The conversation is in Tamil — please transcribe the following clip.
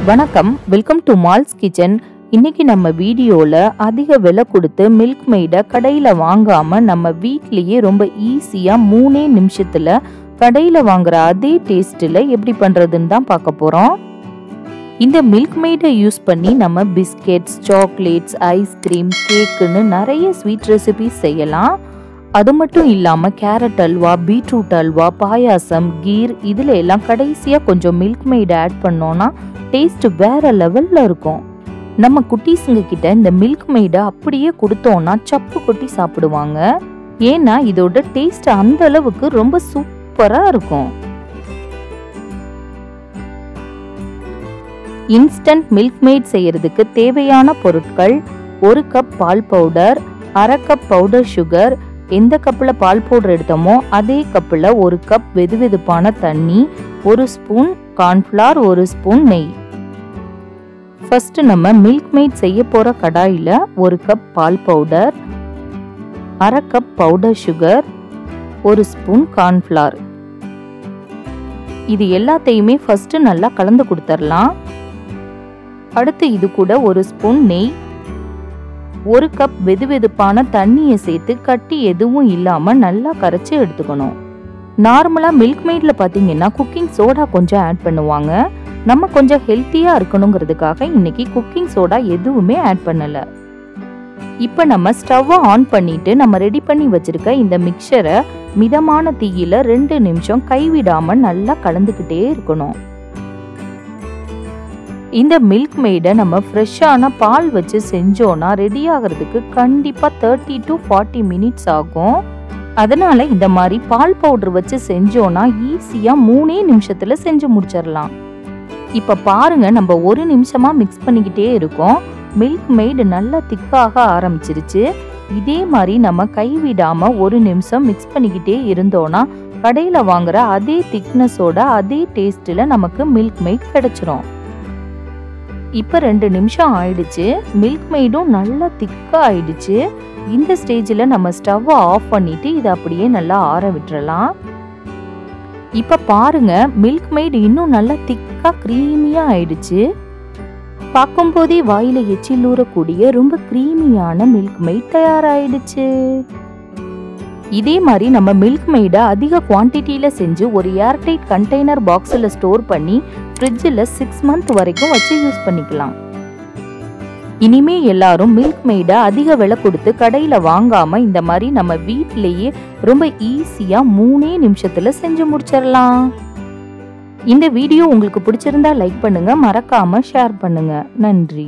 வணக்கம், வெல்கம் டு மால்ஸ் கிச்சன். இன்னைக்கு நம்ம வீடியோல அதிக விலை கொடுத்து மில்க் மெய்டை கடையில் வாங்காம நம்ம வீட்லயே ரொம்ப ஈஸியா 3 நிமிஷத்துல கடையில் வாங்குற அதே டேஸ்ட்ல எப்படி பண்றதுன்னு தான் பார்க்க போறோம். இந்த மில்க் மெய்டை யூஸ் பண்ணி நம்ம பிஸ்கெட்ஸ், சாக்லேட்ஸ், ஐஸ்கிரீம், கேக்குன்னு நிறைய ஸ்வீட் ரெசிபிஸ் செய்யலாம். அது மட்டும் இல்லாம கேரட் அல்வா, பீட்ரூட் அல்வா, பாயாசம், கீர் இதுல எல்லாம் கடைசியா கொஞ்சம் மில்க் மெய்ட் ஆட் பண்ணோம்னா டேஸ்ட் வேற லெவல்ல இருக்கும். நம்ம குட்டீஸுங்க கிட்ட இந்த மில்க் மெய்டை அப்படியே கொடுத்தோம்னா சப்பு கொட்டி சாப்பிடுவாங்க. ஏன்னா இதோட டேஸ்ட் அந்த அளவுக்கு ரொம்ப சூப்பரா இருக்கும். இன்ஸ்டன்ட் மில்க் மெய்ட் செய்யறதுக்கு தேவையான பொருட்கள்: 1 கப் பால் பவுடர், 1/2 கப் பவுடர் சுகர், எந்த கப்பில் பால் பவுடர் எடுத்தோமோ அதே கப்பில் 1 கப் வெதுவெதுப்பான தண்ணி, 1 ஸ்பூன் கார்ன்ஃப்ளவர், 1 ஸ்பூன் நெய். ஃபர்ஸ்ட் நம்ம மில்க் மெய்ட் செய்ய போற கடாயில 1 கப் பால் powder, 1/2 cup powder sugar, 1 spoon cornflour இது எல்லாத்தையுமே ஃபர்ஸ்ட் நல்லா கலந்து கொடுத்துடலாம். அடுத்து இது கூட 1 ஸ்பூன் நெய், 1 கப் வெதுவெதுப்பான தண்ணியை சேர்த்து கட்டி எதுவும் இல்லாம நல்லா கரைச்சி எடுத்துக்கணும். நார்மலா மில்க் மெய்ட்ல பாத்தீங்கன்னா குக்கிங் சோடா கொஞ்சம் ஆட் பண்ணுவாங்க. நம்ம கொஞ்சம் ஹெல்த்தியா இருக்கணுங்கிறதுக்காக இன்னைக்கு குக்கிங் சோடா எதுவுமே ஆட் பண்ணல. இப்ப நம்ம ஸ்டவ்வை ஆன் பண்ணிட்டு நம்ம ரெடி பண்ணி வச்சிருக்க இந்த மிக்சரை மிதமான தீயில 2 நிமிஷம் கைவிடாம நல்லா கலந்துக்கிட்டே இருக்கணும். இந்த மில்க் மெய்டை நம்ம ஃப்ரெஷ்ஷான பால் வச்சு செஞ்சோன்னா ரெடி ஆகிறதுக்கு கண்டிப்பாக 30 to 40 மினிட்ஸ் ஆகும். அதனால இந்த மாதிரி பால் பவுடர் வச்சு செஞ்சோன்னா ஈஸியாக 3 நிமிஷத்தில் செஞ்சு முடிச்சிடலாம். இப்போ பாருங்க, நம்ம 1 நிமிஷமா மிக்ஸ் பண்ணிக்கிட்டே இருக்கோம். மில்க் மெய்டு நல்லா திக்காக ஆரம்பிச்சிருச்சு. இதே மாதிரி நம்ம கைவிடாம 1 நிமிஷம் மிக்ஸ் பண்ணிக்கிட்டே இருந்தோன்னா கடையில் வாங்குற அதே திக்னஸோட அதே டேஸ்ட்டில் நமக்கு மில்க் மெய்ட் கிடைச்சிரும். இப்போ 2 நிமிஷம் ஆயிடுச்சு. மில்க் மெய்டும் நல்லா திக்கா ஆயிடுச்சு. இந்த ஸ்டேஜில் நம்ம ஸ்டவ்வை ஆஃப் பண்ணிட்டு இதை அப்படியே நல்லா ஆற விட்டுறலாம். இப்போ பாருங்க, மில்க் மெய்டு இன்னும் நல்லா திக்கா க்ரீமியா ஆயிடுச்சு. பார்க்கும்போதே வாயில எச்சில் ஊறக்கூடிய ரொம்ப க்ரீமியான மில்க் மெய்ட் தயாராயிடுச்சு. இதே மாதிரி நம்ம மில்க் மெய்டை அதிக குவான்டிட்டியில செஞ்சு ஒரு ஏர்டைட் கண்டெய்னர் பாக்ஸில் ஸ்டோர் பண்ணி ஃப்ரிட்ஜில் 6 மந்த் வரைக்கும் வச்சு யூஸ் பண்ணிக்கலாம். இனிமே எல்லாரும் மில்க் மெய்டை அதிக விலை கொடுத்து கடையில் வாங்காம இந்த மாதிரி நம்ம வீட்டிலேயே ரொம்ப ஈஸியா 3 நிமிஷத்துல செஞ்சு முடிச்சிடலாம். இந்த வீடியோ உங்களுக்கு பிடிச்சிருந்தா லைக் பண்ணுங்க, மறக்காம ஷேர் பண்ணுங்க. நன்றி.